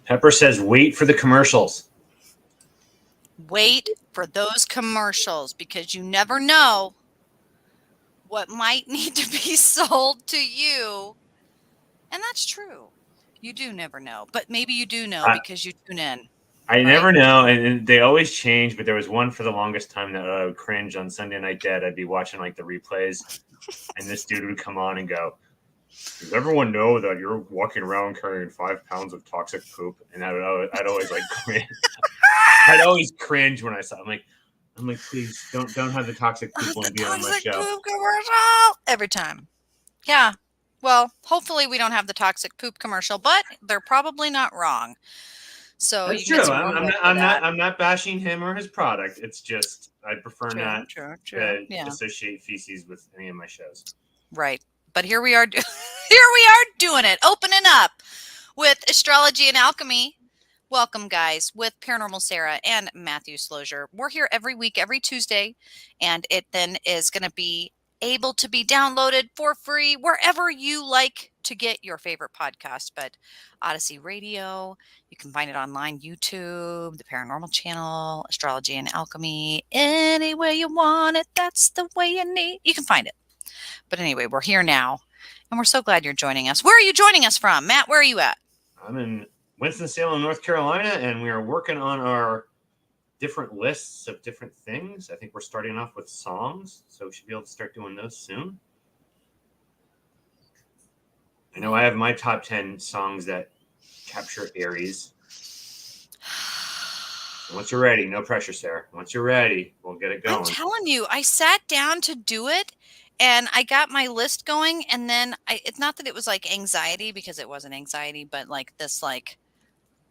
Pepper says, wait for the commercials. Wait for those commercials because you never know what might need to be sold to you. And that's true. You do never know, but maybe you do know because you tune in. I right? never know, and they always change. But there was one for the longest time that I would cringe on Sunday Night Dead. I'd be watching like the replays, and this dude would come on and go, "Does everyone know that you're walking around carrying 5 pounds of toxic poop?" And I'd always like cringe. I'd always cringe when I saw. I'm like, please don't have the toxic poop one be on my Toxic show. poop commercial every time. Yeah. Well, hopefully we don't have the toxic poop commercial, but they're probably not wrong. So That's you can get true. some promo for that. I'm not bashing him or his product. It's just I prefer not True. to Yeah. associate feces with any of my shows. Right. But here we are. Here we are doing it. Opening up with Astrology and Alchemy. Welcome, guys, with Paranormal Sarah and Matthew Slozier. We're here every week, every Tuesday, and it then is going to be able to be downloaded for free wherever you like to get your favorite podcast. But Odyssey Radio, you can find it online, YouTube, the Paranormal Channel, Astrology and Alchemy, any way you want it. That's the way you need. You can find it. But anyway, we're here now, and we're so glad you're joining us. Where are you joining us from? Matt, where are you at? I'm in Winston-Salem, North Carolina, and we are working on our different lists of different things. I think we're starting off with songs, so we should be able to start doing those soon. I know I have my top 10 songs that capture Aries. Once you're ready, no pressure, Sarah. Once you're ready, we'll get it going. I'm telling you, I sat down to do it and I got my list going. And then it's not that it was like anxiety, because it wasn't anxiety, but like this, like,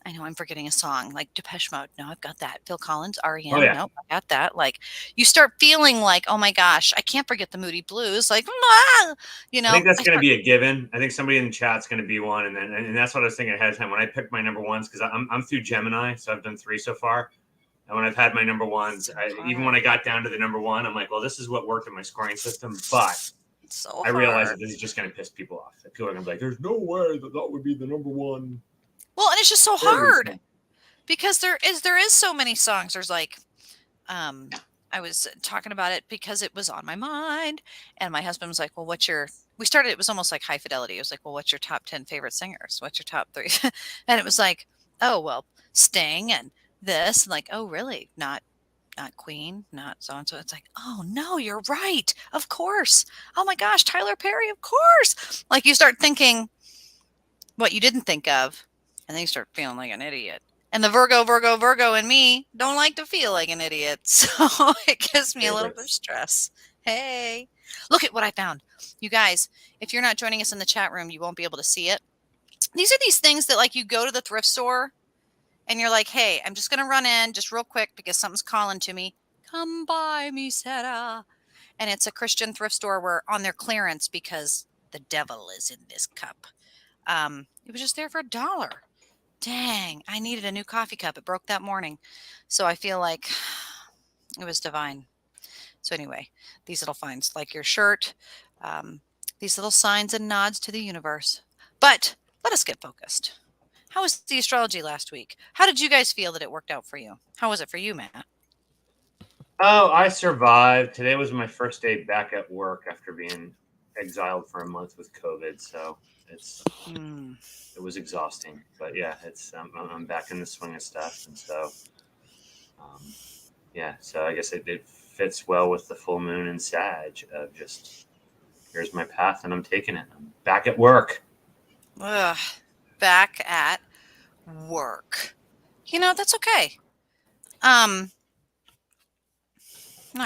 I know I'm forgetting a song like Depeche Mode. No, I've got that. Phil Collins, REM. Oh, yeah. Nope, I got that. Like, you start feeling like, oh my gosh, I can't forget the Moody Blues. Like, you know, I think that's going to be a given. I think somebody in the chat's going to be one, and that's what I was thinking ahead of time when I picked my number ones, because I'm through Gemini, so I've done 3 so far. And when I've had my number ones, even when I got down to the number one, I'm like, well, this is what worked in my scoring system, but I realized that this is just going to piss people off. People are going to be like, there's no way that would be the number one. Well, and it's just so hard because there is so many songs. There's like, I was talking about it because it was on my mind, and my husband was like, well, we started, it was almost like High Fidelity. It was like, well, what's your top 10 favorite singers? What's your top 3? And it was like, oh, well, Sting and this, and like, oh, really? Not Queen, not so and so. It's like, oh no, you're right. Of course. Oh my gosh, Tyler Perry, of course. Like, you start thinking what you didn't think of, and then you start feeling like an idiot. And the Virgo in me don't like to feel like an idiot. So it gives me a little bit of stress. Hey, look at what I found. You guys, if you're not joining us in the chat room, you won't be able to see it. These are these things that, like, you go to the thrift store and you're like, hey, I'm just going to run in just real quick because something's calling to me. Come buy me, Sarah. And it's a Christian thrift store where on their clearance because the devil is in this cup. It was just there for $1. Dang, I needed a new coffee cup. It broke that morning. So I feel like it was divine. So anyway, these little finds, like your shirt, these little signs and nods to the universe. But let us get focused. How was the astrology last week? How did you guys feel that it worked out for you? How was it for you, Matt? Oh, I survived. Today was my first day back at work after being exiled for a month with COVID. So it was exhausting, but yeah, I'm back in the swing of stuff, and so yeah. So I guess it fits well with the full moon in Sag of just here's my path and I'm taking it. I'm back at work. Ugh, back at work. You know, that's okay. Not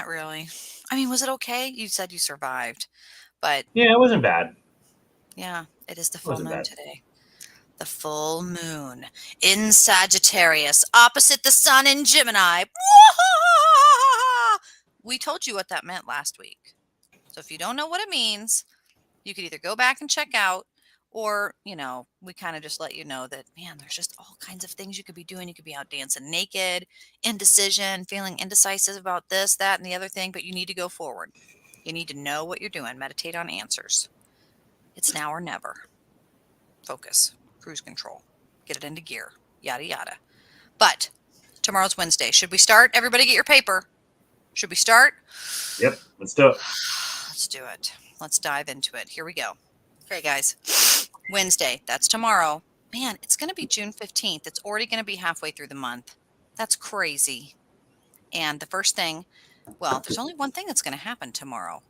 really. I mean, was it okay? You said you survived, but yeah, it wasn't bad. Yeah, it is the full moon today. The full moon in Sagittarius, opposite the sun in Gemini. We told you what that meant last week. So if you don't know what it means, you could either go back and check out, or, we kind of just let you know that, man, there's just all kinds of things you could be doing. You could be out dancing naked, indecision, feeling indecisive about this, that, and the other thing, but you need to go forward. You need to know what you're doing. Meditate on answers. It's now or never. Focus. Cruise control. Get it into gear. yada, yada. But tomorrow's Wednesday. Should we start? Everybody get your paper. Should we start? Yep, let's do it. Let's do it. Let's dive into it. Here we go. Okay, guys. Wednesday. That's tomorrow. Man, it's going to be June 15th. It's already going to be halfway through the month. That's crazy. And the first thing, well, there's only one thing that's going to happen tomorrow.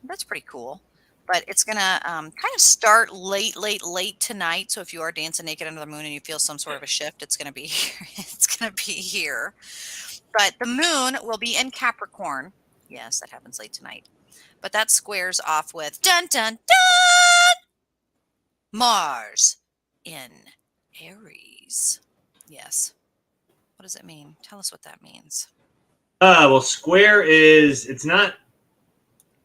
That's pretty cool. But it's going to kind of start late tonight. So if you are dancing naked under the moon and you feel some sort of a shift, it's going to be it's going to be here. But the moon will be in Capricorn. Yes, that happens late tonight. But that squares off with dun dun dun Mars in Aries. Yes. What does it mean? Tell us what that means. Well, square it's not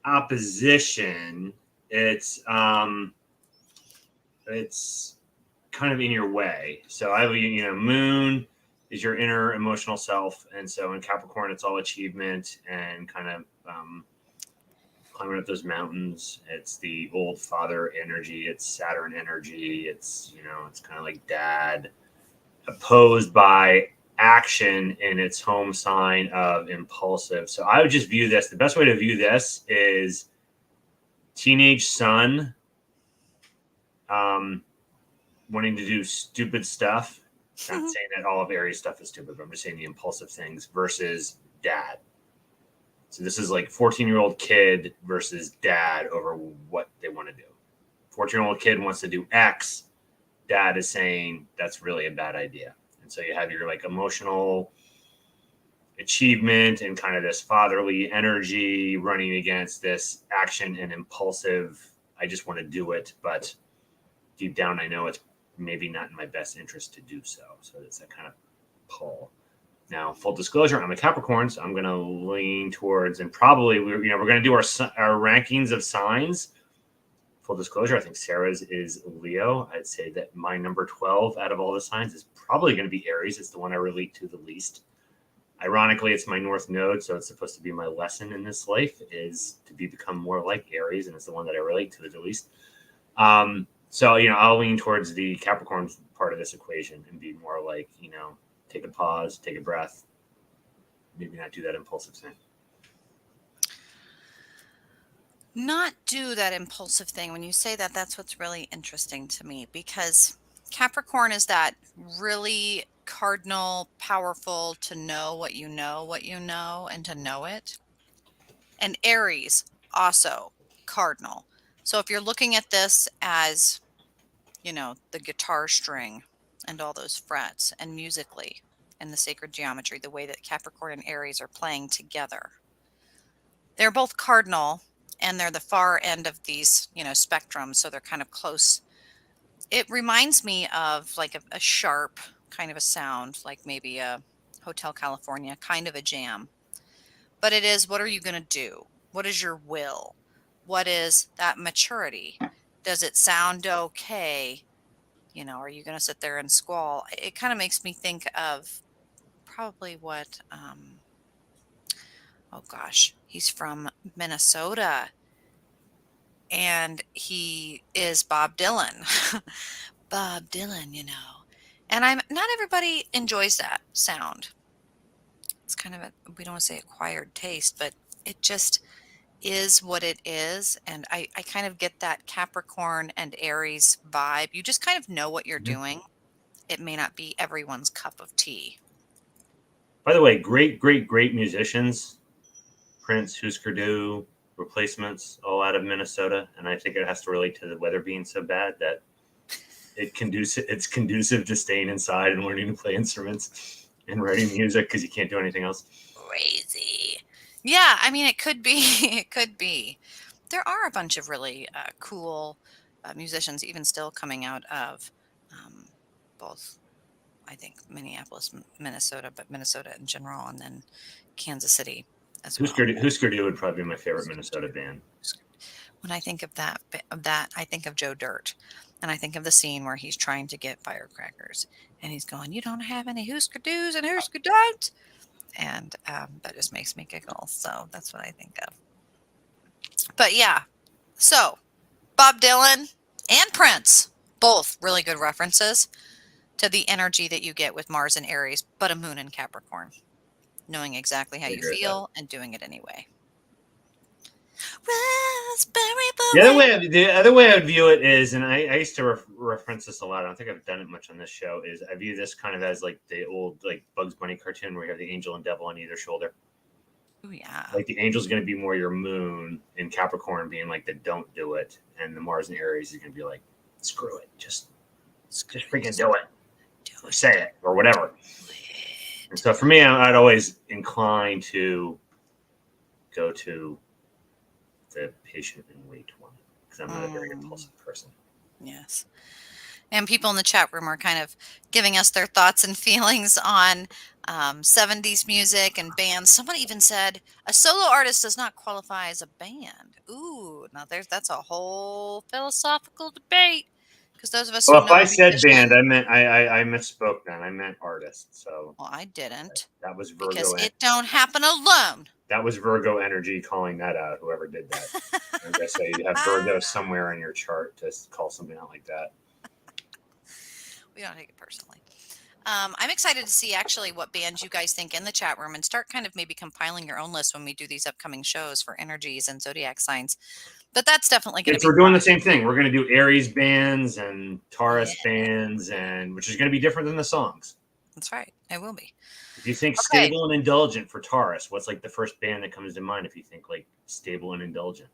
opposition. It's kind of in your way. So moon is your inner emotional self, and so in Capricorn, it's all achievement and kind of climbing up those mountains. It's the old father energy. It's Saturn energy. It's it's kind of like dad, opposed by action in its home sign of impulsive. So I would just view this. The best way to view this is teenage son wanting to do stupid stuff. Not saying that all of Aries stuff is stupid, but I'm just saying the impulsive things versus dad. So this is like 14-year-old kid versus dad over what they want to do. 14-year-old kid wants to do X. Dad is saying that's really a bad idea. And so you have your like emotional achievement and kind of this fatherly energy running against this action and impulsive. I just want to do it, but deep down, I know it's maybe not in my best interest to do so. So it's that kind of pull. Now, full disclosure, I'm a Capricorn, so I'm going to lean towards, and probably we're going to do our rankings of signs. Full disclosure, I think Sarah's is Leo. I'd say that my number 12 out of all the signs is probably going to be Aries. It's the one I relate to the least. Ironically, it's my North Node, so it's supposed to be my lesson in this life is to become more like Aries, and it's the one that I relate to the least. So, I'll lean towards the Capricorn part of this equation and be more like, take a pause, take a breath, maybe not do that impulsive thing. Not do that impulsive thing. When you say that, that's what's really interesting to me, because Capricorn is that really cardinal, powerful to know, what you know, and to know it. And Aries, also cardinal. So if you're looking at this as, the guitar string and all those frets and musically and the sacred geometry, the way that Capricorn and Aries are playing together, they're both cardinal and they're the far end of these, spectrums. So they're kind of close. It reminds me of like a sharp kind of a sound, like maybe a Hotel California kind of a jam. But it is, what are you going to do? What is your will? What is that maturity? Does it sound okay? Are you going to sit there and squall? It kind of makes me think of probably what, oh gosh, he's from Minnesota and he is Bob Dylan. Bob Dylan, And not everybody enjoys that sound. It's kind of we don't want to say acquired taste, but it just is what it is. And I kind of get that Capricorn and Aries vibe. You just kind of know what you're doing. It may not be everyone's cup of tea. By the way, great musicians. Prince, Husker Du, Replacements, all out of Minnesota. And I think it has to relate to the weather being so bad that it's conducive to staying inside and learning to play instruments and writing music because you can't do anything else. Crazy. Yeah, I mean, it could be. It could be. There are a bunch of really cool musicians even still coming out of both, I think, Minneapolis, Minnesota, but Minnesota in general, and then Kansas City as well. Husker Du would probably be my favorite Minnesota band. When I think of that, I think of Joe Dirt. And I think of the scene where he's trying to get firecrackers. And he's going, "You don't have any Husker Do's and Husker Don'ts." And that just makes me giggle. So that's what I think of. But yeah, so Bob Dylan and Prince, both really good references. to the energy that you get with Mars and Aries, but a moon in Capricorn, knowing exactly how I you agree with feel and doing it anyway. The other way I would view it is, and I used to reference this a lot. I don't think I've done it much on this show. Is I view this kind of as like the old like Bugs Bunny cartoon where you have the angel and devil on either shoulder. Oh yeah. Like the angel's going to be more your moon, and Capricorn being like the don't do it, and the Mars and Aries is going to be like screw it, just freaking do it, or say it, or whatever. And so for me, I'd always incline to go to the patient and wait one because I'm not a very impulsive person. Yes. And people in the chat room are kind of giving us their thoughts and feelings on 70s music and bands. Someone even said a solo artist does not qualify as a band. Ooh, now that's a whole philosophical debate. Because those of us who Well, if know I a said musician, band, I meant I misspoke. Then I meant artist. So well, I didn't. that was Because Virgo. it don't happen alone. That was Virgo energy calling that out. Whoever did that, I guess you have Virgo somewhere in your chart to call something out like that. We don't take it personally. I'm excited to see actually what bands you guys think in the chat room and start kind of maybe compiling your own list when we do these upcoming shows for energies and zodiac signs. But that's definitely going to be. We're doing the same thing. We're going to do Aries bands and Taurus bands, and which is going to be different than the songs. That's right. It will be. If you think stable and indulgent for Taurus, what's like the first band that comes to mind if you think like stable and indulgent?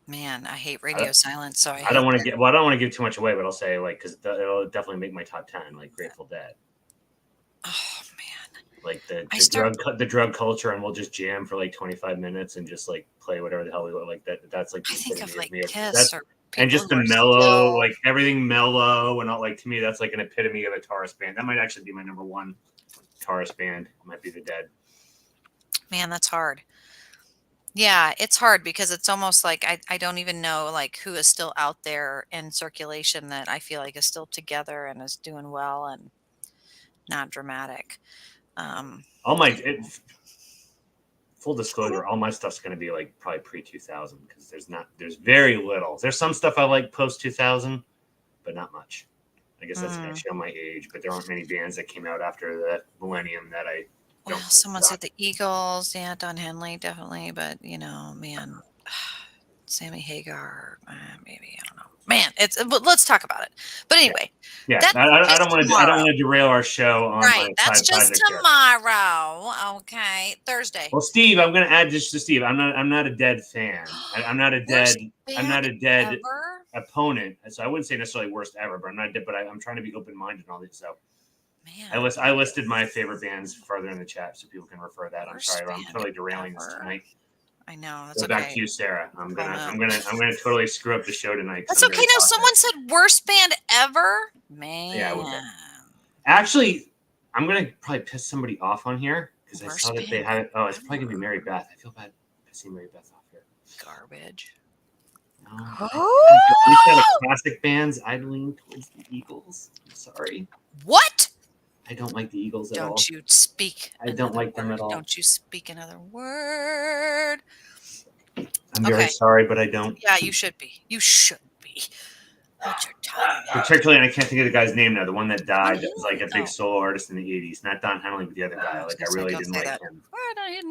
Man, I hate radio silence, so I don't want to get. Well, I don't want to give too much away, but I'll say like because it'll definitely make my top 10. Like Grateful Dead. Oh man, like the drug culture, and we'll just jam for like 25 minutes and just like play whatever the hell we want. Like that's like I think of like me. Kiss or and just the mellow, like everything mellow, and not like to me that's like an epitome of a Taurus band. That might actually be my number one Taurus band. It might be the Dead. Man, that's hard. Yeah, it's hard because it's almost like I don't even know like who is still out there in circulation that I feel like is still together and is doing well and not dramatic. Full disclosure, all my stuff's going to be like probably pre-2000 because there's very little. There's some stuff I like post-2000, but not much. I guess that's going to show my age, but there aren't many bands that came out after the millennium that I don't. Well, someone said the Eagles. Yeah, Don Henley, definitely. But, man, Sammy Hagar, maybe. I don't know. Man, let's talk about it. But anyway. Yeah, I don't want to derail our show on right. That's just tomorrow. Okay. Thursday. Well, Steve, I'm going to add just to Steve. I'm not a Dead fan. I'm not a Dead opponent. So I wouldn't say necessarily worst ever, but I'm not Dead. But I'm trying to be open-minded and all this. So man, I listed my favorite bands further in the chat so people can refer to that. I'm sorry, I'm totally derailing this tonight. I know. That's okay. Back to you, Sarah. I'm gonna totally screw up the show tonight. That's okay. No, someone said worst band ever. Man. Yeah. Actually, I'm gonna probably piss somebody off on here because I saw that they had it. Oh, it's probably gonna be Mary Beth. I feel bad pissing Mary Beth off here. Garbage. No. Instead of classic bands, I'd lean towards the Eagles. I'm sorry. What? I don't like the Eagles at all. Don't you speak? I don't like them at all. Don't you speak another word? I'm very sorry, but I don't. Yeah, you should be. You should be. Hold your tongue. Particularly, and I can't think of the guy's name now. The one that died that was like a big solo artist in the 80s. Not Don Henley, but the other guy. Like, I really didn't like him. I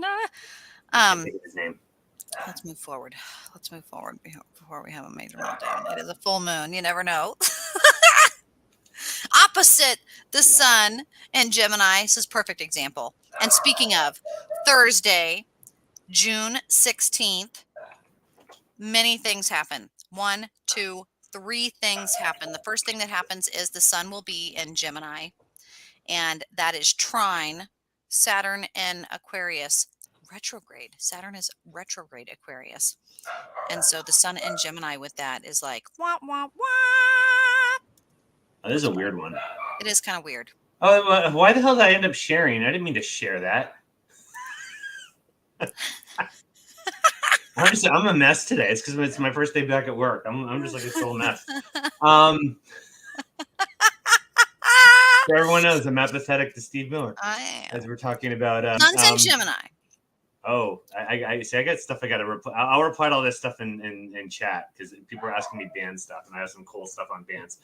can't think of his name. Let's move forward. Before we have a major meltdown. It is a full moon. You never know. Opposite the sun and Gemini. This is a perfect example. And speaking of, Thursday, June 16th, many things happen. 1, 2, 3 things happen. The first thing that happens is the sun will be in Gemini, and that is trine Saturn in Aquarius retrograde. Saturn is retrograde Aquarius. And so the sun in Gemini with that is like, wah, wah, wah. Oh, this is a weird one. It is kind of weird. Oh, why the hell did I end up sharing? I didn't mean to share that. I'm a mess today. It's because it's my first day back at work. I'm just like a total mess. So everyone knows I'm apathetic to Steve Miller. I am. As we're talking about Sun's in Gemini. Oh, I see. I got stuff I got to reply. I'll reply to all this stuff in chat because people are asking me band stuff, and I have some cool stuff on bands.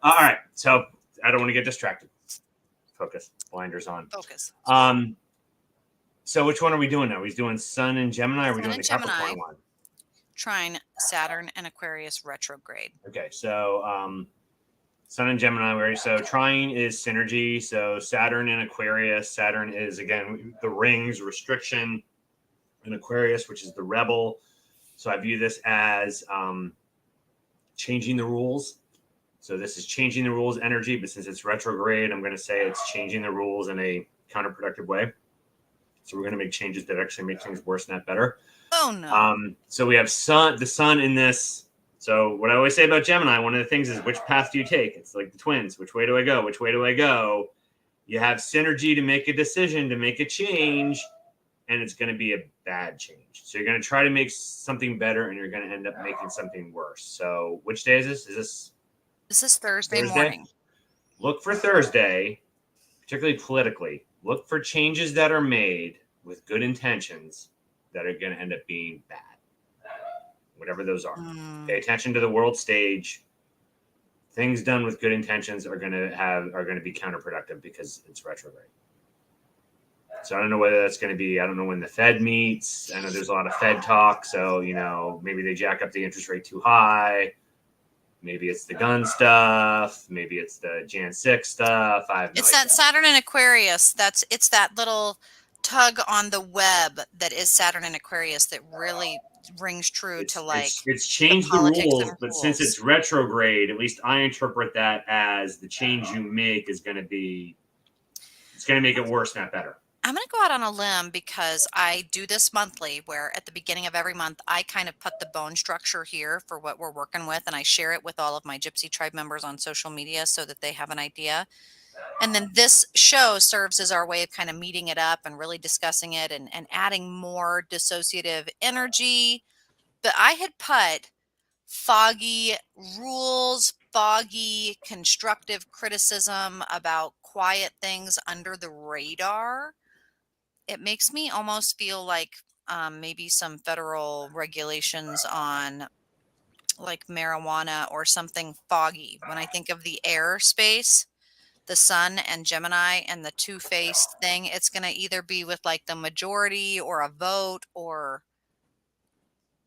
All right, so I don't want to get distracted. Focus, blinders on. Focus. So which one are we doing now? Are we doing Sun and Gemini, or are we doing the Capricorn one? Trine, Saturn, and Aquarius retrograde. Okay, so Sun and Gemini. So trine is synergy. So Saturn and Aquarius. Saturn is again the rings, restriction. And Aquarius, which is the rebel. So I view this as changing the rules. So this is changing the rules energy, but since it's retrograde, I'm going to say it's changing the rules in a counterproductive way. So we're going to make changes that actually make things worse, not better. Oh no. So we have the sun in this. So what I always say about Gemini, one of the things is which path do you take? It's like the twins. Which way do I go? Which way do I go? You have synergy to make a decision, to make a change, and it's going to be a bad change. So you're going to try to make something better, and you're going to end up making something worse. So which day is this? Is this Thursday morning? Look for Thursday, particularly politically. Look for changes that are made with good intentions that are going to end up being bad. Whatever those are. Pay attention to the world stage. Things done with good intentions are going to be counterproductive because it's retrograde. So I don't know whether that's going to be, I don't know when the Fed meets. I know there's a lot of Fed talk. So, maybe they jack up the interest rate too high. Maybe it's the gun stuff. Maybe it's the Jan 6 stuff. It's that Saturn and Aquarius. It's that little tug on the web that is Saturn and Aquarius that really rings true to it's changed the rules, but since it's retrograde, at least I interpret that as the change you make is going to make it worse, not better. I'm going to go out on a limb because I do this monthly where at the beginning of every month, I kind of put the bone structure here for what we're working with. And I share it with all of my Gypsy Tribe members on social media so that they have an idea. And then this show serves as our way of kind of meeting it up and really discussing it and adding more dissociative energy. But I had put foggy rules, foggy constructive criticism about quiet things under the radar. It makes me almost feel like maybe some federal regulations on like marijuana or something foggy. When I think of the air space, the sun and Gemini and the two-faced thing, it's going to either be with like the majority or a vote or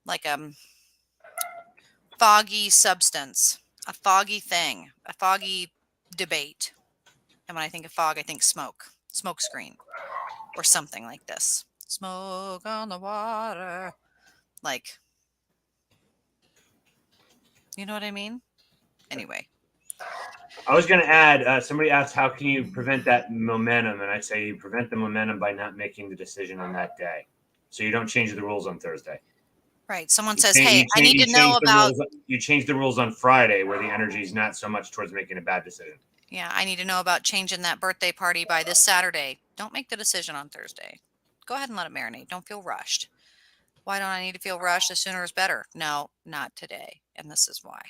like a foggy substance, a foggy thing, a foggy debate. And when I think of fog, I think smoke screen or something like this. Smoke on the water. Like, you know what I mean? Anyway. I was going to add, somebody asked, how can you prevent that momentum? And I'd say you prevent the momentum by not making the decision on that day. So you don't change the rules on Thursday. Right. Someone says, hey, I need to know about... You change the rules on Friday where the energy is not so much towards making a bad decision. Yeah, I need to know about changing that birthday party by this Saturday. Don't make the decision on Thursday. Go ahead and let it marinate. Don't feel rushed. Why don't I need to feel rushed? The sooner is better. No, not today. And this is why.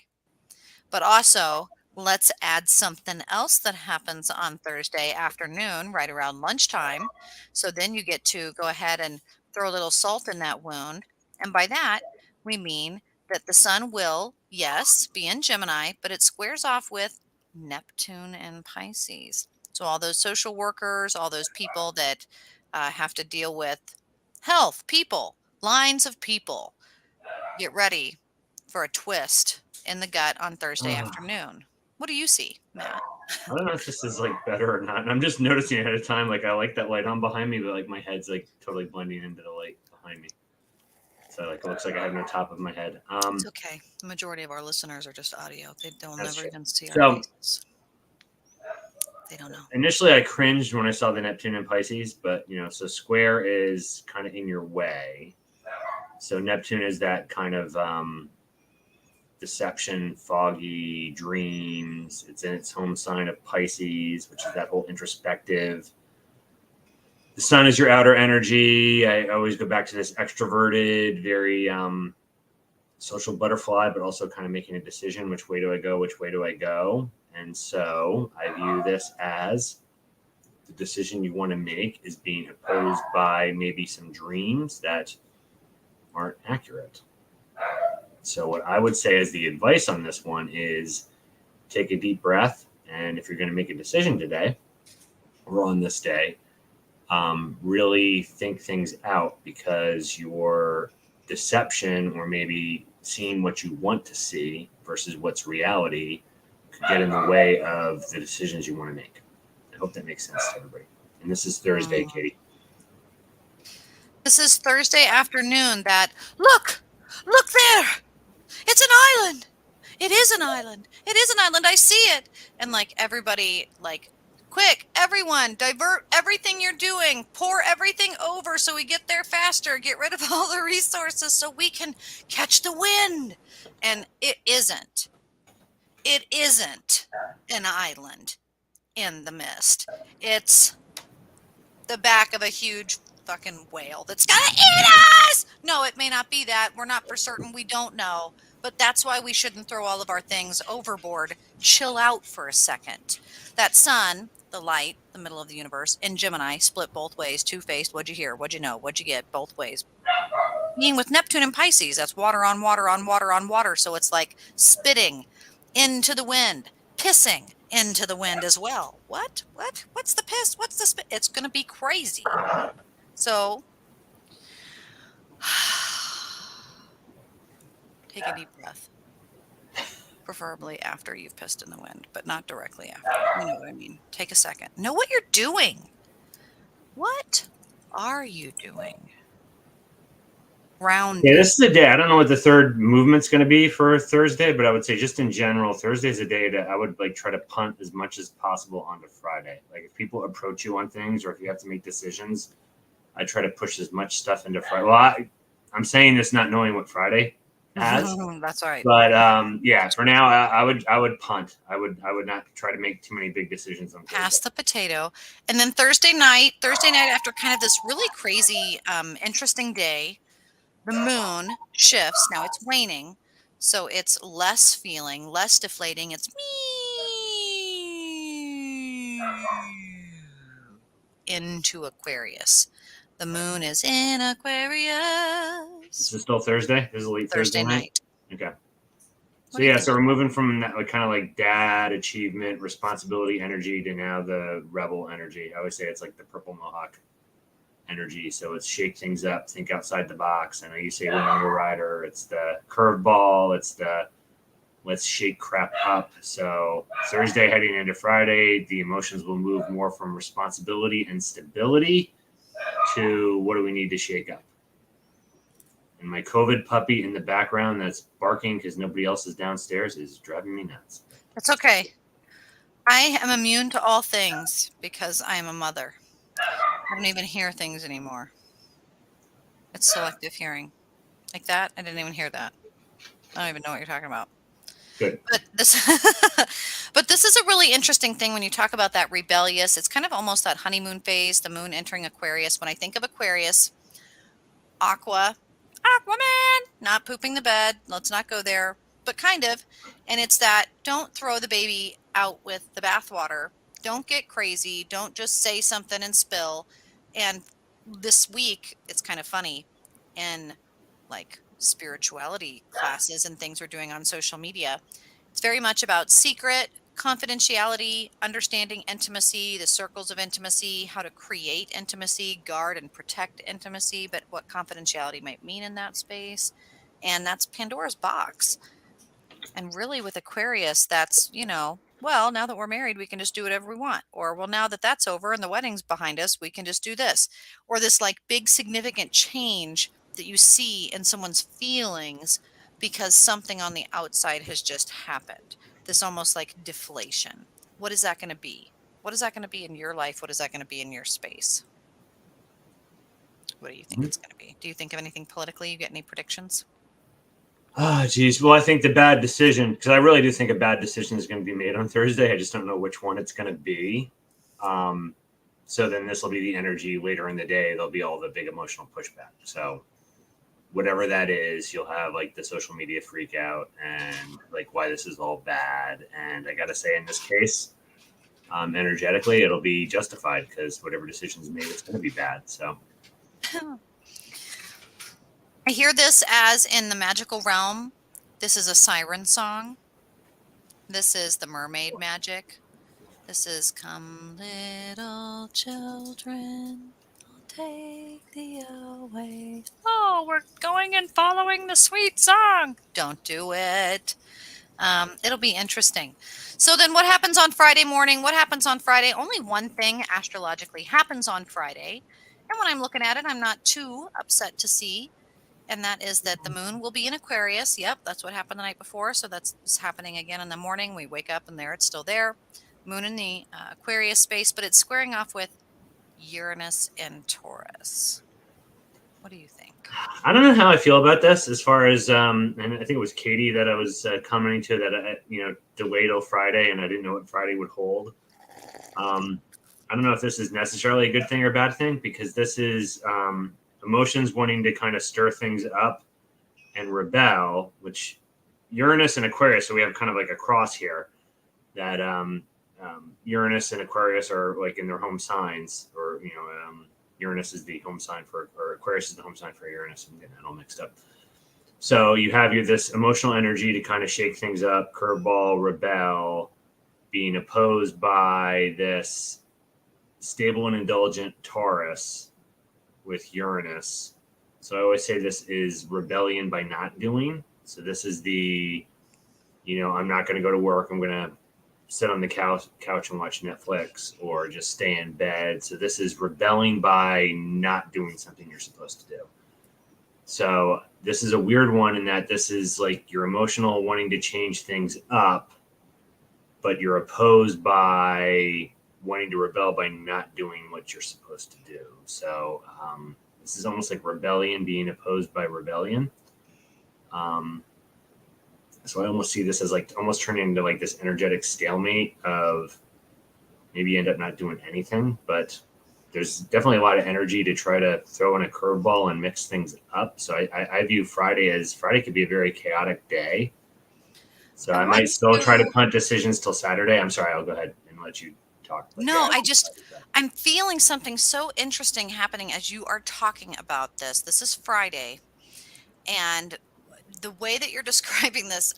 But also, let's add something else that happens on Thursday afternoon, right around lunchtime. So then you get to go ahead and throw a little salt in that wound. And by that, we mean that the sun will, yes, be in Gemini, but it squares off with Neptune and Pisces. So all those social workers, all those people that have to deal with health, people, lines of people, get ready for a twist in the gut on Thursday afternoon. What do you see, Matt? I don't know if this is like better or not. And I'm just noticing ahead of time, like I like that light on behind me, but like my head's like totally blending into the light behind me. So like it looks like I have no top of my head. It's okay. The majority of our listeners are just audio. They'll never even see our faces. They don't know. Initially, I cringed when I saw the Neptune and Pisces, but so square is kind of in your way. So Neptune is that kind of deception, foggy dreams. It's in its home sign of Pisces, which is that whole introspective. The sun is your outer energy. I always go back to this extroverted, very social butterfly, but also kind of making a decision. Which way do I go? Which way do I go? And so I view this as the decision you want to make is being opposed by maybe some dreams that aren't accurate. So what I would say as the advice on this one is take a deep breath. And if you're going to make a decision today or on this day, really think things out, because your deception or maybe seeing what you want to see versus what's reality could get in the way of the decisions you want to make. I hope that makes sense to everybody. And this is Thursday, Katie. This is Thursday afternoon. Look there. It's an island. It is an island. It is an island. I see it. And like everybody, like, quick, everyone, divert everything you're doing. Pour everything over so we get there faster. Get rid of all the resources so we can catch the wind. And it isn't. It isn't an island in the mist. It's the back of a huge fucking whale that's gonna eat us. No, it may not be that. We're not for certain. We don't know. But that's why we shouldn't throw all of our things overboard. Chill out for a second. That sun, the light, the middle of the universe, in Gemini, split both ways, two-faced. What'd you hear? What'd you know? What'd you get? Both ways. Being with Neptune and Pisces, that's water on water on water on water. So it's like spitting into the wind, pissing into the wind as well. What? What's the piss? What's the spit? It's going to be crazy. So take a deep breath, preferably after you've pissed in the wind, but not directly after. You know what I mean? Take a second. Know what you're doing. What are you doing? Yeah, this is the day. I don't know what the third movement's going to be for Thursday, but I would say just in general, Thursday's a day that I would like try to punt as much as possible onto Friday. Like if people approach you on things or if you have to make decisions, I try to push as much stuff into Friday. Well, I'm saying this not knowing what Friday has. That's all right. But yeah, for now, I would punt. I would not try to make too many big decisions on Thursday. Pass the potato. And then Thursday night after kind of this really crazy, interesting day, the moon shifts. Now it's waning, so it's less feeling, less deflating. It's me into Aquarius. The moon is in Aquarius. Is this still Thursday? This is late Thursday night? Okay. So yeah, so we're moving from that, like, kind of like dad, achievement, responsibility energy to now the rebel energy. I always say it's like the purple mohawk energy. So it's shake things up, think outside the box. I know you say Winona Rider. It's the curveball. It's the let's shake crap up. So Thursday heading into Friday, the emotions will move more from responsibility and stability to what do we need to shake up. And my COVID puppy in the background that's barking because nobody else is downstairs is driving me nuts. That's okay. I am immune to all things because I am a mother. I don't even hear things anymore. It's selective hearing. Like that, I didn't even hear that. I don't even know what you're talking about. Good. But this is a really interesting thing when you talk about that rebellious. It's kind of almost that honeymoon phase, the moon entering Aquarius. When I think of Aquarius, Aquaman, not pooping the bed. Let's not go there, but kind of. And it's that don't throw the baby out with the bathwater. Don't get crazy. Don't just say something and spill. And this week, it's kind of funny in like spirituality classes and things we're doing on social media. It's very much about secret, confidentiality, understanding intimacy, the circles of intimacy, how to create intimacy, guard and protect intimacy, but what confidentiality might mean in that space. And that's Pandora's box. And really with Aquarius, that's, well, now that we're married, we can just do whatever we want. Or, well, now that that's over and the wedding's behind us, we can just do this. Or this like big significant change that you see in someone's feelings because something on the outside has just happened. This almost like deflation. What is that going to be? What is that going to be in your life? What is that going to be in your space? What do you think it's going to be? Do you think of anything politically? You get any predictions? Oh, geez. Well, I think the bad decision, because I really do think a bad decision is going to be made on Thursday. I just don't know which one it's going to be. So then this will be the energy later in the day. There'll be all the big emotional pushback. So whatever that is, you'll have like the social media freak out and like why this is all bad. And I got to say, in this case, energetically, it'll be justified because whatever decision's made, it's going to be bad. So I hear this as in the magical realm. This is a siren song. This is the mermaid magic. This is "Come Little Children, I'll take thee away." Oh, we're going and following the sweet song. Don't do it. It'll be interesting. So then what happens on Friday morning? What happens on Friday? Only one thing astrologically happens on Friday. And when I'm looking at it, I'm not too upset to see. And that is that the moon will be in Aquarius. Yep, that's what happened the night before. So that's happening again in the morning. We wake up and there it's still there. Moon in the Aquarius space, but it's squaring off with Uranus and Taurus. What do you think? I don't know how I feel about this as far as, and I think it was Katie that I was commenting to that, delayed till Friday and I didn't know what Friday would hold. I don't know if this is necessarily a good thing or bad thing because this is emotions wanting to kind of stir things up and rebel, which Uranus and Aquarius, so we have kind of like a cross here that Uranus and Aquarius are like in their home signs, or Uranus is the home sign for, or Aquarius is the home sign for Uranus. I'm getting that all mixed up. So you have this emotional energy to kind of shake things up, curveball, rebel, being opposed by this stable and indulgent Taurus with Uranus. So I always say this is rebellion by not doing. So this is the, I'm not going to go to work. I'm going to sit on the couch and watch Netflix or just stay in bed. So this is rebelling by not doing something you're supposed to do. So this is a weird one in that this is like your emotional wanting to change things up, but you're opposed by wanting to rebel by not doing what you're supposed to do. So this is almost like rebellion being opposed by rebellion. So I almost see this as like almost turning into like this energetic stalemate of maybe you end up not doing anything, but there's definitely a lot of energy to try to throw in a curveball and mix things up. So I view Friday could be a very chaotic day. So I might still try to punt decisions till Saturday. I'm sorry, I'll go ahead and let you talk. No, I'm feeling something so interesting happening as you are talking about this. This is Friday. And the way that you're describing this,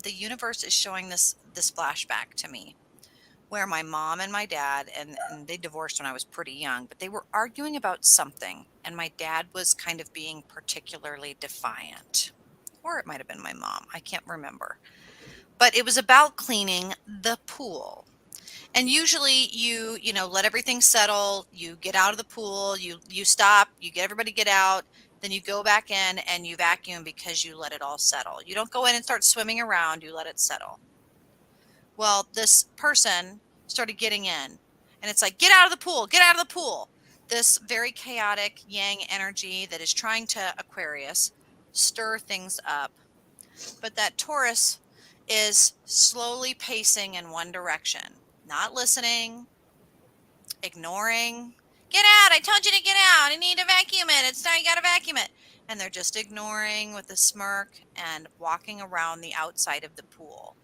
the universe is showing this flashback to me where my mom and my dad, and they divorced when I was pretty young, but they were arguing about something. And my dad was kind of being particularly defiant, or it might have been my mom. I can't remember. But it was about cleaning the pool. And usually you let everything settle, you get out of the pool, you stop, you get everybody get out, then you go back in and you vacuum because you let it all settle. You don't go in and start swimming around, you let it settle. Well, this person started getting in and it's like, get out of the pool, get out of the pool. This very chaotic yang energy that is trying to Aquarius stir things up. But that Taurus is slowly pacing in one direction, not listening, ignoring. Get out. I told you to get out. I need to vacuum it. It's time you got to vacuum it. And they're just ignoring with a smirk and walking around the outside of the pool.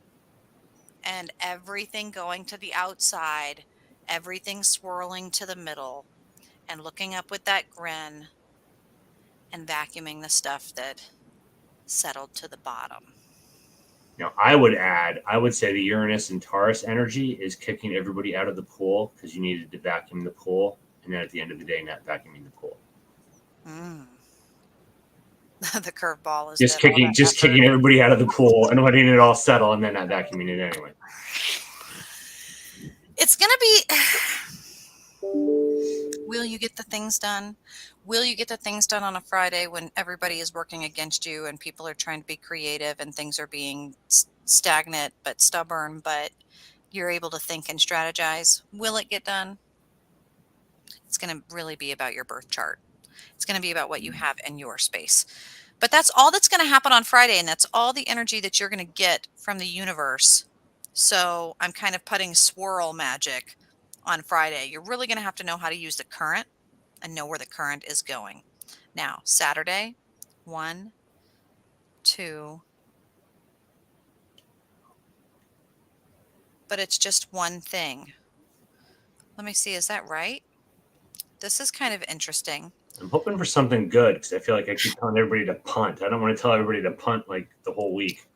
And everything going to the outside, everything swirling to the middle, and looking up with that grin and vacuuming the stuff that settled to the bottom. Now, I would say the Uranus and Taurus energy is kicking everybody out of the pool because you needed to vacuum the pool, and then at the end of the day, not vacuuming the pool. The curveball is just kicking everybody out of the pool and letting it all settle, and then not vacuuming it anyway. It's gonna be. Will you get the things done? Will you get the things done on a Friday when everybody is working against you and people are trying to be creative and things are being stagnant but stubborn, but you're able to think and strategize? Will it get done? It's going to really be about your birth chart. It's going to be about what you have in your space. But that's all that's going to happen on Friday, and that's all the energy that you're going to get from the universe. So I'm kind of putting swirl magic on Friday. You're really going to have to know how to use the current and know where the current is going. Now, Saturday, 1, 2, but it's just one thing. Let me see. Is that right? This is kind of interesting. I'm hoping for something good because I feel like I keep telling everybody to punt. I don't want to tell everybody to punt like the whole week.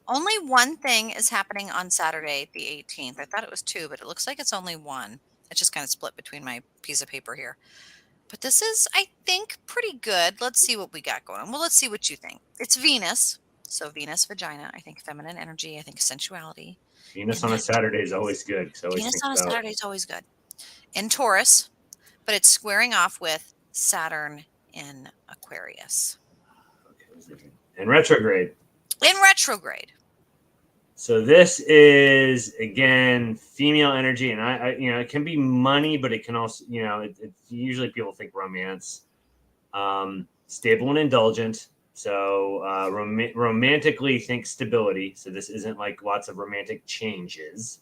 Only one thing is happening on Saturday, the 18th. I thought it was two, but it looks like it's only one. It's just kind of split between my piece of paper here. But this is, I think, pretty good. Let's see what we got going on. Well, let's see what you think. It's Venus. So Venus, vagina. I think feminine energy. I think sensuality. Venus And on a that Saturday is always good because I always Venus think on a about Saturday is always good. In Taurus, but it's squaring off with Saturn in Aquarius. in retrograde. In retrograde. So this is again female energy, and I it can be money, but it can also usually people think romance, stable and indulgent. So romantically think stability. So this isn't like lots of romantic changes,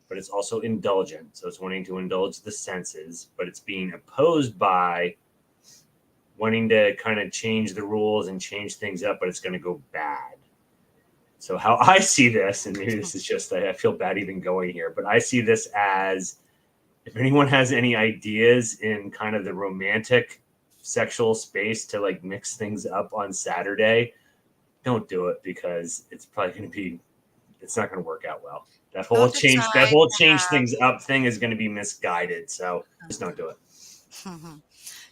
but it's also indulgent. So it's wanting to indulge the senses, but it's being opposed by wanting to kind of change the rules and change things up, but it's going to go bad. So how I see this, and maybe this is just, I feel bad even going here, but I see this as if anyone has any ideas in kind of the romantic sexual space to like mix things up on Saturday, don't do it because it's probably going to be, it's not going to work out well. That whole change things up thing is going to be misguided. So just don't do it.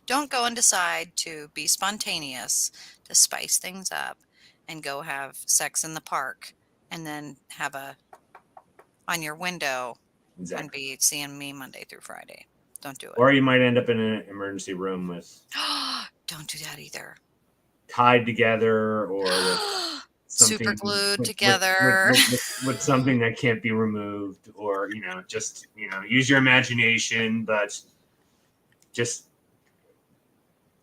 Don't go and decide to be spontaneous, to spice things up and go have sex in the park and then have a on your window and be seeing me Monday through Friday. Don't do it. Or you might end up in an emergency room with don't do that either. Tied together or with something super glued together with something that can't be removed, or just use your imagination, but just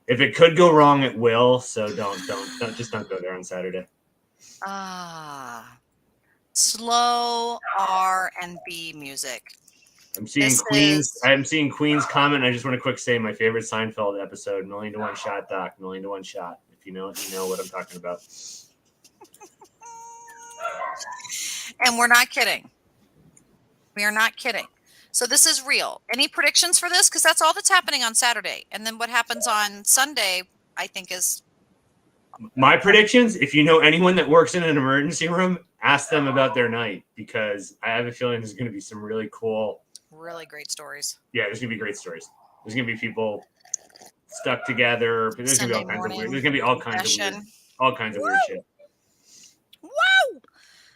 if it could go wrong, it will. So don't go there on Saturday. Slow R&B music. I'm seeing Queen's comment. I just want to quick say my favorite Seinfeld episode, Million to One Shot, Doc. Million to One Shot. If you know it, you know what I'm talking about. And we're not kidding. We are not kidding. So this is real. Any predictions for this? Because that's all that's happening on Saturday. And then what happens on Sunday, I think, is... My predictions, if you know anyone that works in an emergency room, ask them about their night, because I have a feeling there's going to be some really cool, really great stories. Yeah, there's going to be great stories. There's going to be people stuck together. But there's going to be all kinds of weird. There's going to be all kinds of weird shit. Wow.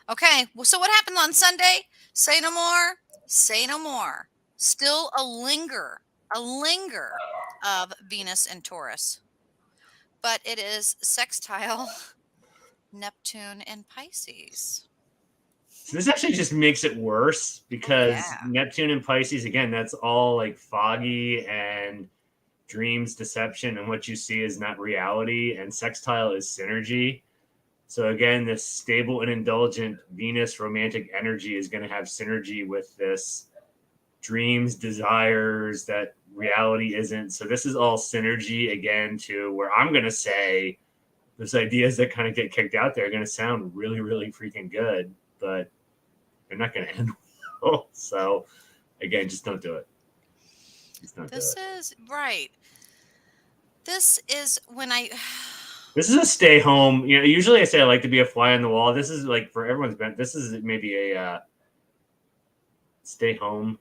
Okay. Well, so what happened on Sunday? Say no more. Say no more. Still a linger of Venus and Taurus. But it is sextile Neptune and Pisces. So this actually just makes it worse because Neptune and Pisces, again, that's all like foggy and dreams, deception, and what you see is not reality. And sextile is synergy. So again, this stable and indulgent Venus romantic energy is going to have synergy with this dreams, desires that reality isn't. So this is all synergy again to where I'm going to say those ideas that kind of get kicked out there are going to sound really, really freaking good, but they're not going to end well. So again, just don't do it. This is right. This is when This is a stay home. Usually I say I like to be a fly on the wall. This is like for everyone's benefit. This is maybe a stay home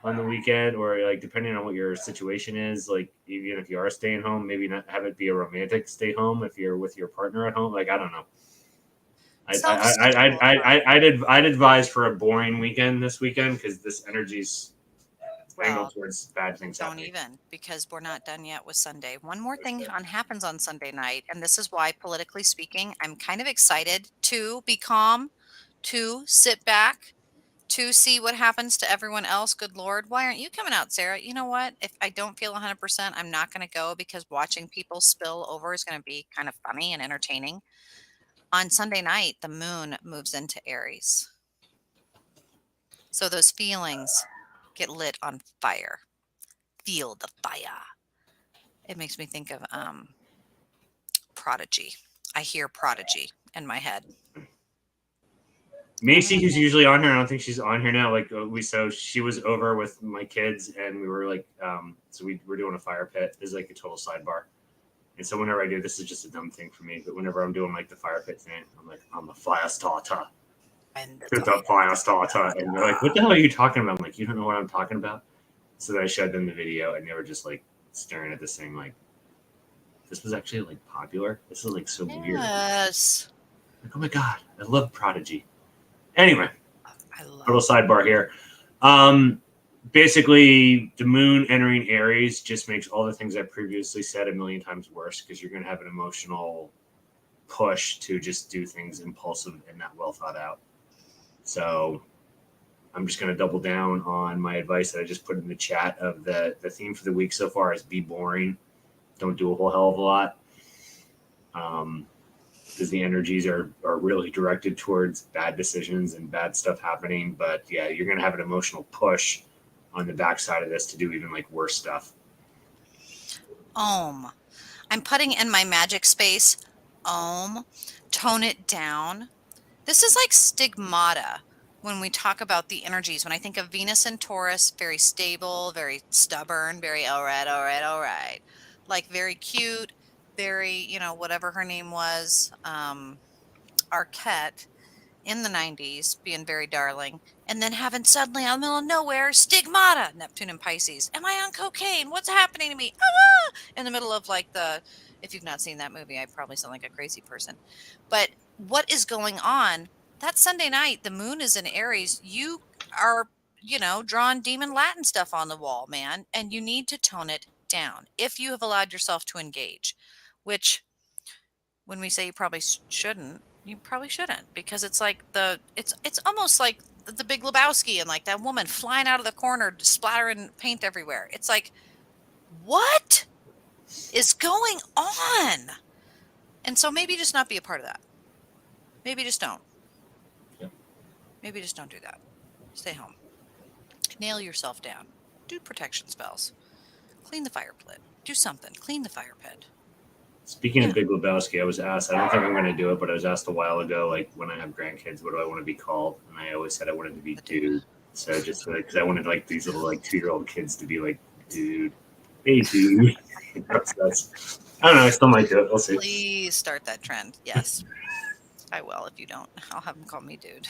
on the weekend, or like depending on what your situation is. Like even if you are staying home, maybe not have it be a romantic stay home if you're with your partner at home. Like I don't know. I'd advise for a boring weekend this weekend because this energy's angled towards bad things. Don't even, because we're not done yet with Sunday. One more thing happens on Sunday night, and this is why, politically speaking, I'm kind of excited to be calm, to sit back, to see what happens to everyone else. Good Lord, why aren't you coming out, Sarah? You know what? If I don't feel 100%, I'm not going to go, because watching people spill over is going to be kind of funny and entertaining. On Sunday night, the moon moves into Aries. So those feelings get lit on fire. Feel the fire. It makes me think of Prodigy. I hear Prodigy in my head. Macy, who's usually on here, I don't think she's on here now. Like so she was over with my kids, and we were like, so we were doing a fire pit. This is like a total sidebar. And so whenever I do, this is just a dumb thing for me, but whenever I'm doing like the fire pit thing, I'm like, I'm a fire starter. And The fire starter. And they're like, what the hell are you talking about? I'm like, you don't know what I'm talking about? So then I showed them the video, and they were just like staring at this thing like, this was actually like popular. This is like so weird. yes. Like, oh my God, I love Prodigy. Anyway, I love little sidebar here. Basically, the moon entering Aries just makes all the things I previously said a million times worse, because you're going to have an emotional push to just do things impulsive and not well thought out. So I'm just going to double down on my advice that I just put in the chat of the theme for the week so far is be boring. Don't do a whole hell of a lot. Because the energies are really directed towards bad decisions and bad stuff happening. But yeah, you're going to have an emotional push on the backside of this to do even like worse stuff. Om. I'm putting in my magic space. Om. Tone it down. This is like stigmata when we talk about the energies. When I think of Venus and Taurus, very stable, very stubborn, very all right. Like very cute, very, whatever her name was, Arquette in the 90s, being very darling, and then having suddenly out of the middle of nowhere, stigmata, Neptune and Pisces. Am I on cocaine? What's happening to me? Ah! In the middle of like if you've not seen that movie, I probably sound like a crazy person. But what is going on? That Sunday night, the moon is in Aries. You are, drawing demon Latin stuff on the wall, man, and you need to tone it down if you have allowed yourself to engage, which when we say you probably shouldn't, you probably shouldn't, because it's like it's almost like the Big Lebowski and like that woman flying out of the corner, splattering paint everywhere. It's like, what is going on? And so maybe just not be a part of that. Maybe just don't. Yeah. Maybe just don't do that. Stay home. Nail yourself down. Do protection spells. Clean the fire pit. Do something. Clean the fire pit. Speaking of Big Lebowski, I was asked, I don't think I'm going to do it, but I was asked a while ago, like when I have grandkids, what do I want to be called? And I always said I wanted to be dude. So just because I wanted like these little like 2-year-old kids to be like, dude, hey dude. That's, I don't know. I still might do it. We'll see. Please start that trend. Yes. I will. If you don't, I'll have them call me dude.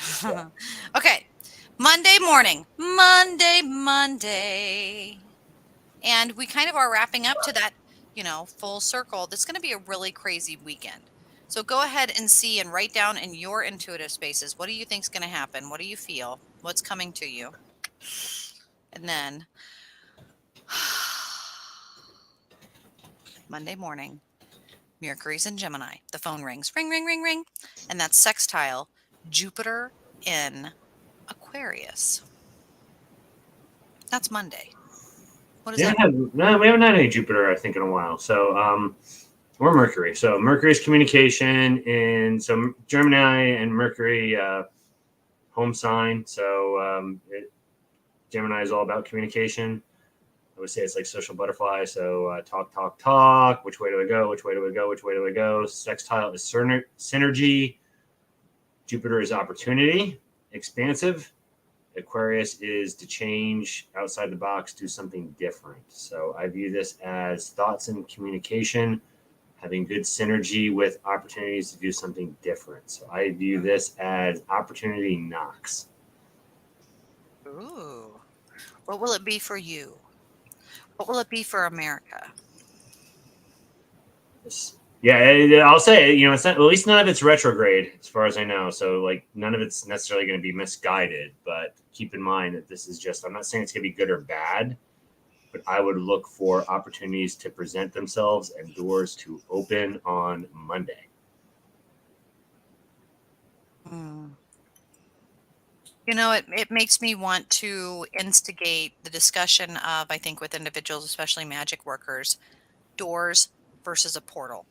Okay. Monday morning. Monday. And we kind of are wrapping up to that, full circle. That's going to be a really crazy weekend. So go ahead and see and write down in your intuitive spaces. What do you think is going to happen? What do you feel? What's coming to you? And then Monday morning, Mercury's in Gemini. The phone rings. Ring, ring, ring, ring. And that's sextile Jupiter in Aquarius. That's Monday. What is that? No, we haven't had any Jupiter, I think, in a while. So, or Mercury. So Mercury's communication, and so Gemini and Mercury, home sign. So Gemini is all about communication. I would say it's like social butterfly. So talk. Which way do I go? Which way do I go? Which way do I go? Sextile is synergy. Jupiter is opportunity, expansive. Aquarius is to change outside the box, do something different. So I view this as thoughts and communication, having good synergy with opportunities to do something different. So I view this as opportunity knocks. Ooh. What will it be for you? What will it be for America? Yeah, I'll say, it's not, at least none of it's retrograde as far as I know. So like none of it's necessarily going to be misguided, but keep in mind that this is just, I'm not saying it's going to be good or bad, but I would look for opportunities to present themselves and doors to open on Monday. It makes me want to instigate the discussion of, I think with individuals, especially magic workers, doors versus a portal.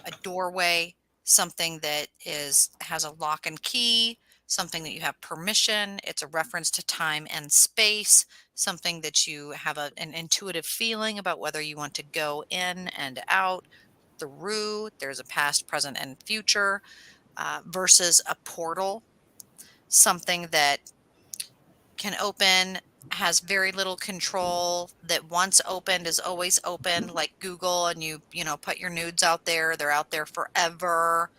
A doorway, something that has a lock and key, something that you have permission. It's a reference to time and space, something that you have an intuitive feeling about whether you want to go in and out, through. There's a past, present, and future, versus a portal. something that can open, has very little control, that once opened is always open, like Google, and you put your nudes out there, they're out there forever.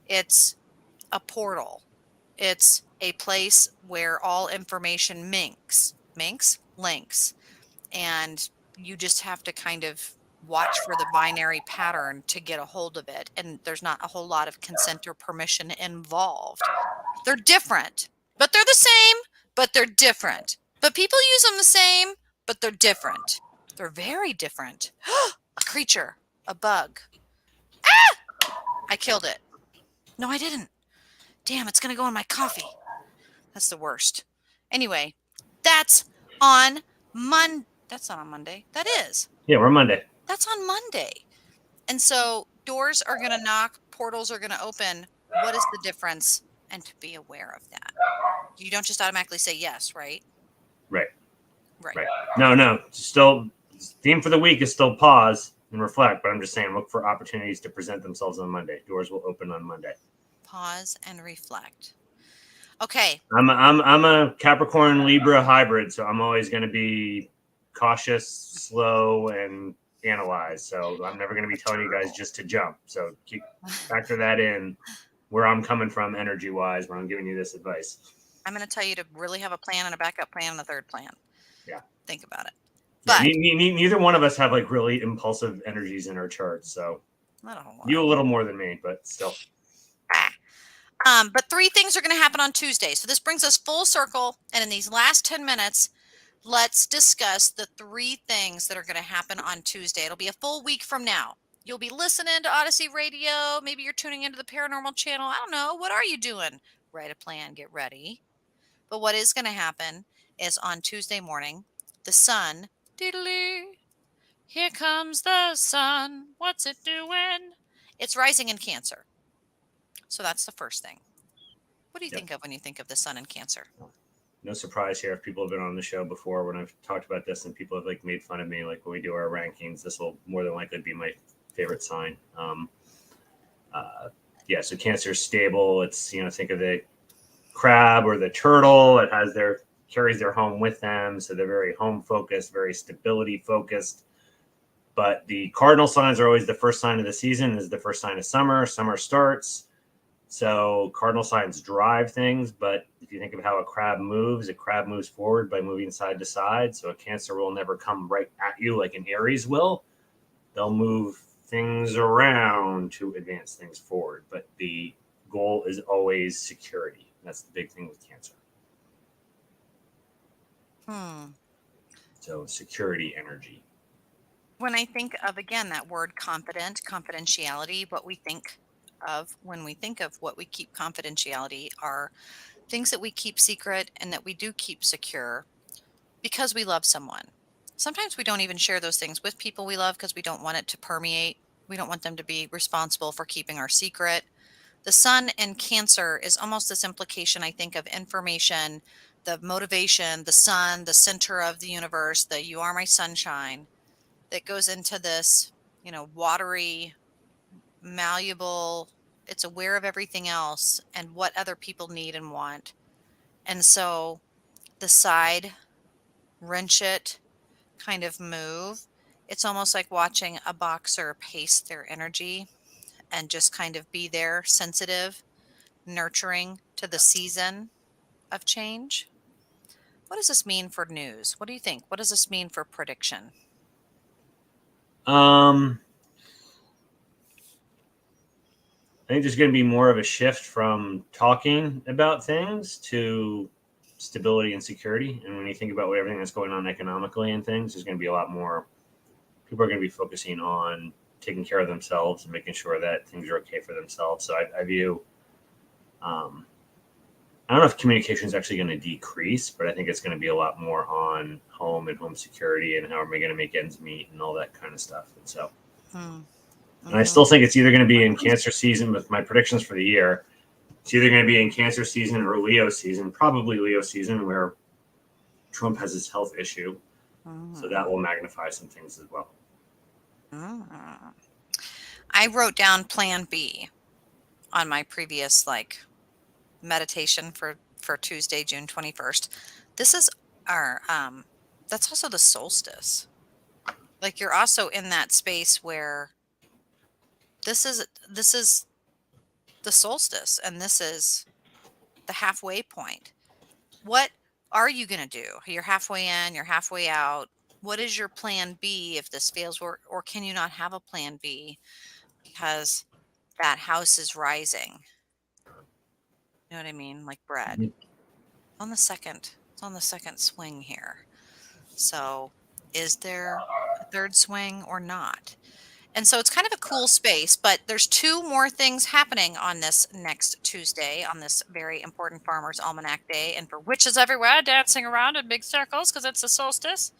It's a portal. It's a place where all information links, and you just have to kind of watch for the binary pattern to get a hold of it. And there's not a whole lot of consent or permission involved. They're different, but they're the same, but they're different. But people use them the same, but they're different. They're very different. A creature, a bug. I killed it. No, I didn't. Damn, it's going to go in my coffee. That's the worst. Anyway, that's on That's not on Monday. That is. Yeah, we're Monday. That's on Monday. And so doors are going to knock, portals are going to open. What is the difference? And to be aware of that. You don't just automatically say yes, right? Right. Right. No. Still, theme for the week is still pause and reflect. But I'm just saying, look for opportunities to present themselves on Monday. Doors will open on Monday. Pause and reflect. Okay. I'm a Capricorn Libra hybrid, so I'm always going to be cautious, slow, and analyze. So I'm never going to be telling you guys just to jump. So factor that in where I'm coming from energy wise when I'm giving you this advice. I'm going to tell you to really have a plan and a backup plan and a third plan. Yeah. Think about it. But neither one of us have like really impulsive energies in our charts. So not a whole lot. You a little more than me, but still. But 3 things are going to happen on Tuesday. So this brings us full circle. And in these last 10 minutes, let's discuss the 3 things that are going to happen on Tuesday. It'll be a full week from now. You'll be listening to Odyssey Radio. Maybe you're tuning into the Paranormal Channel. I don't know. What are you doing? Write a plan. Get ready. But what is going to happen is on Tuesday morning, the sun, diddly, here comes the sun. What's it doing? It's rising in Cancer. So that's the first thing. What do you think of when you think of the sun in Cancer? No surprise here if people have been on the show before when I've talked about this and people have like made fun of me, like when we do our rankings, this will more than likely be my favorite sign. So Cancer is stable. It's, think of the crab or the turtle. It carries their home with them. So they're very home focused, very stability focused. But the cardinal signs are always the first sign of the season, is the first sign of summer. Summer starts. So cardinal signs drive things, but if you think of how a crab moves forward by moving side to side. So a Cancer will never come right at you like an Aries will. They'll move things around to advance things forward, but the goal is always security. That's the big thing with Cancer. So security energy. When I think of, again, that word confidentiality, what we think of when we think of what we keep confidentiality are things that we keep secret and that we do keep secure because we love someone. Sometimes we don't even share those things with people we love because we don't want it to permeate. We don't want them to be responsible for keeping our secret. The sun in Cancer is almost this implication, I think, of information, the motivation, the sun, the center of the universe, the you are my sunshine, that goes into this, watery, malleable, it's aware of everything else and what other people need and want. And so the side, wrench it, kind of move. It's almost like watching a boxer pace their energy and just kind of be there, sensitive, nurturing to the season of change. What does this mean for news? What do you think? What does this mean for prediction? I think there's going to be more of a shift from talking about things to stability and security. And when you think about everything that's going on economically and things, there's going to be a lot more. People are going to be focusing on taking care of themselves and making sure that things are okay for themselves. So I view, I don't know if communication is actually going to decrease, but I think it's going to be a lot more on home and home security and how am I going to make ends meet and all that kind of stuff. And so, and I still think it's either going to be in Cancer season with my predictions for the year. It's either going to be in Cancer season or Leo season, probably Leo season, where Trump has his health issue. So that will magnify some things as well. I wrote down Plan B on my previous meditation for for Tuesday, June 21st. This is our that's also the solstice. Like you're also in that space where this is the solstice and this is the halfway point. What are you going to do? You're halfway in, you're halfway out. What is your plan B if this fails, or can you not have a plan B because that house is rising? You know what I mean? Like bread. It's on the second swing here. So, is there a third swing or not? And so it's kind of a cool space, but there's two more things happening on this next Tuesday, on this very important Farmer's Almanac Day, and for witches everywhere dancing around in big circles because it's the solstice.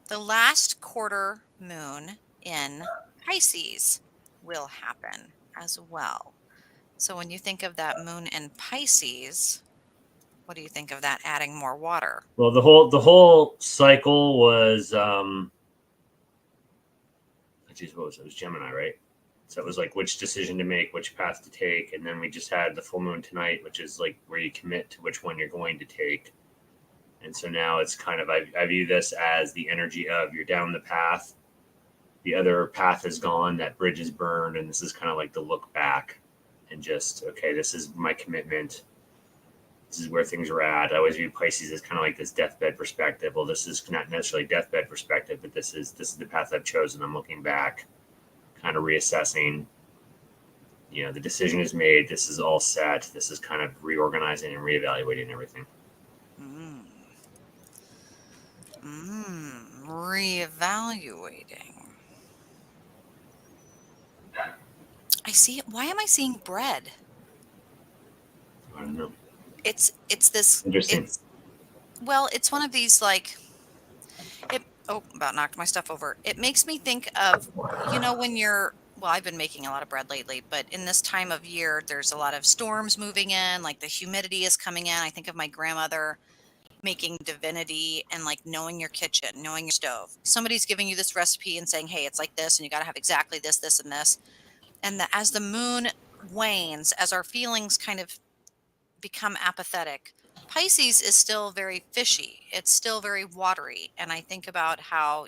The last quarter moon in Pisces will happen as well. So when you think of that moon in Pisces, what do you think of that adding more water? Well, the whole cycle was geez, what was it? It was Gemini, right? So it was like which decision to make, which path to take, and then we just had the full moon tonight, which is like where you commit to which one you're going to take. And so now it's kind of I view this as the energy of you're down the path, the other path is gone, that bridge is burned, and this is kind of like the look back and just okay, this is my commitment. This is where things are at. I always view Pisces as kind of like this deathbed perspective. Well, this is not necessarily deathbed perspective, but this is the path I've chosen. I'm looking back, kind of reassessing. You know, the decision is made. This is all set. This is kind of reorganizing and reevaluating everything. Reevaluating. I see. Why am I seeing bread? I don't know. It's this. Interesting. It's one of these like it. Oh, about knocked my stuff over. It makes me think of when you're. Well, I've been making a lot of bread lately, but in this time of year, there's a lot of storms moving in. Like the humidity is coming in. I think of my grandmother making divinity and like knowing your kitchen, knowing your stove. Somebody's giving you this recipe and saying, "Hey, it's like this, and you got to have exactly this, this, and this." And as the moon wanes, as our feelings kind of become apathetic, Pisces is still very fishy. It's still very watery. And I think about how,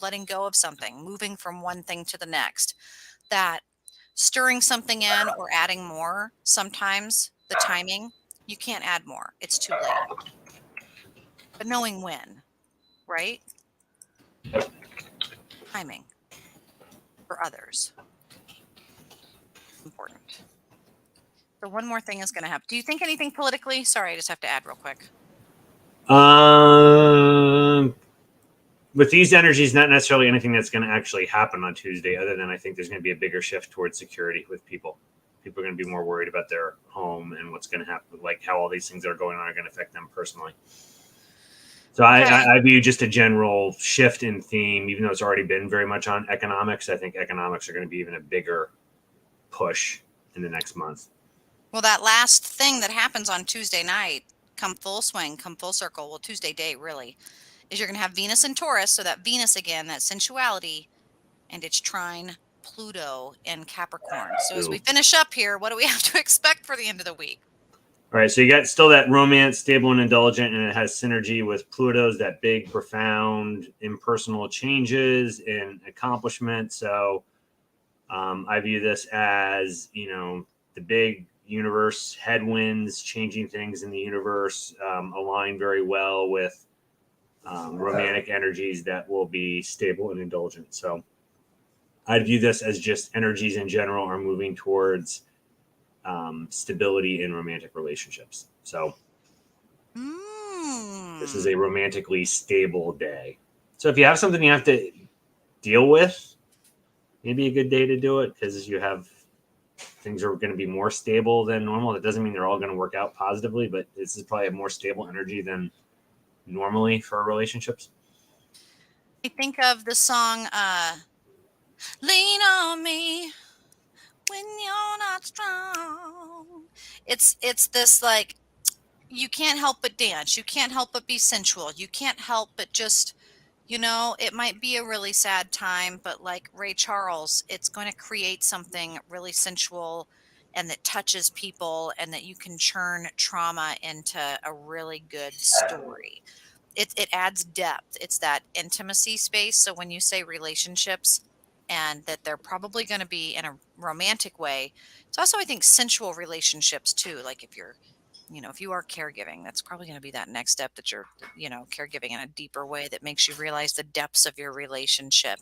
letting go of something, moving from one thing to the next, that stirring something in or adding more, sometimes the timing, you can't add more. It's too late. But knowing when, right? Timing for others. Important. So one more thing is going to happen. Do you think anything politically? Sorry, I just have to add real quick. With these energies, not necessarily anything that's going to actually happen on Tuesday, other than I think there's going to be a bigger shift towards security with people. People are going to be more worried about their home and what's going to happen, like how all these things that are going on are going to affect them personally. So I view just a general shift in theme, even though it's already been very much on economics. I think economics are going to be even a bigger push in the next month. Well, that last thing that happens on Tuesday night, come full swing, come full circle, well, Tuesday day really, is you're going to have Venus in Taurus. So that Venus again, that sensuality, and it's trine Pluto in Capricorn. So as we finish up here, what do we have to expect for the end of the week? All right, so you got still that romance, stable and indulgent, and it has synergy with Pluto's that big, profound, impersonal changes and accomplishment. So I view this as, the big universe headwinds, changing things in the universe align very well with romantic energies that will be stable and indulgent. So I view this as just energies in general are moving towards stability in romantic relationships. So this is a romantically stable day. So if you have something you have to deal with, maybe a good day to do it because you have things are going to be more stable than normal. That doesn't mean they're all going to work out positively, but this is probably a more stable energy than normally for relationships. I think of the song Lean on Me When You're Not Strong. It's this like you can't help but dance. You can't help but be sensual. You can't help but just, it might be a really sad time, but like Ray Charles, it's going to create something really sensual and that touches people, and that you can churn trauma into a really good story. It adds depth. It's that intimacy space. So when you say relationships, and that they're probably going to be in a romantic way, it's also, I think, sensual relationships too. Like if you're, if you are caregiving, that's probably going to be that next step, that you're, caregiving in a deeper way that makes you realize the depths of your relationship.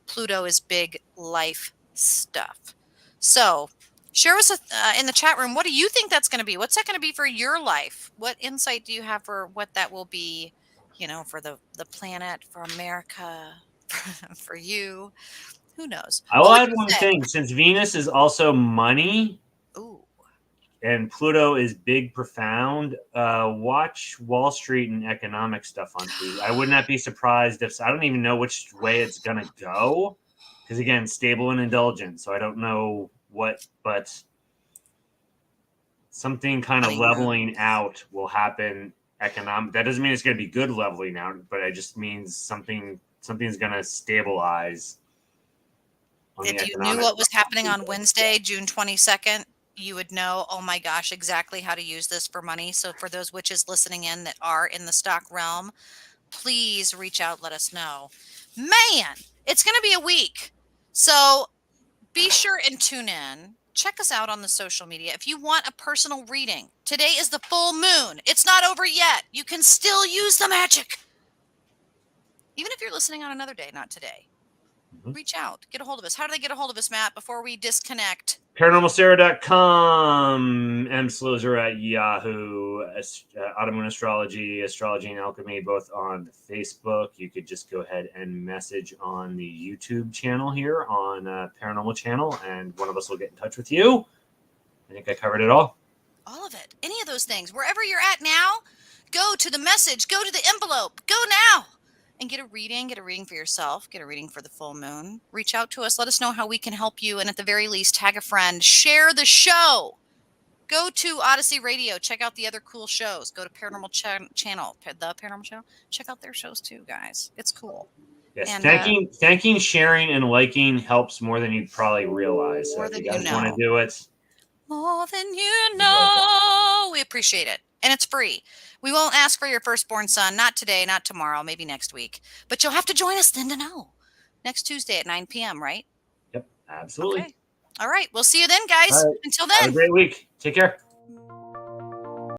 Pluto is big life stuff. So share with us in the chat room, what do you think that's going to be? What's that going to be for your life? What insight do you have for what that will be, for the planet, for America, for you? Who knows? I What will would add you one say? thing. Since Venus is also money Ooh, and Pluto is big, profound, watch Wall Street and economic stuff on TV. I would not be surprised if, I don't even know which way it's going to go. Because again, stable and indulgent. So I don't know what, but something kind of leveling out will happen economic. That doesn't mean it's going to be good leveling out, but it just means something's going to stabilize. if you knew what was happening on Wednesday, June 22nd, you would know, oh my gosh, exactly how to use this for money. So for those witches listening in that are in the stock realm, please reach out, let us know. Man, it's going to be a week. So be sure and tune in. Check us out on the social media. If you want a personal reading, today is the full moon. It's not over yet. You can still use the magic. Even if you're listening on another day, not today. Reach out, get a hold of us. How do they get a hold of us, Matt, before we disconnect? ParanormalSarah.com, mslozer at Yahoo, Autumn Astrology, Astrology and Alchemy, both on Facebook. You could just go ahead and message on the YouTube channel here on Paranormal Channel, and one of us will get in touch with you. I think I covered it all. All of it. Any of those things. Wherever you're at now, go to the message, go to the envelope, go now. And get a reading for yourself, get a reading for the full moon. Reach out to us. Let us know how we can help you. And at the very least, tag a friend. Share the show. Go to Odyssey Radio. Check out the other cool shows. Go to Paranormal Channel, the Paranormal Channel. Check out their shows too, guys. It's cool. Yes, And thanking, sharing, and liking helps more than you probably realize. So more if than you guys you want know. to do it, More than you know. We appreciate it. And it's free. We won't ask for your firstborn son. Not today, not tomorrow, maybe next week. But you'll have to join us then to know. Next Tuesday at 9 p.m., right? Yep, absolutely. Okay. All right. We'll see you then, guys. All right. Until Have then. a great week. Take care.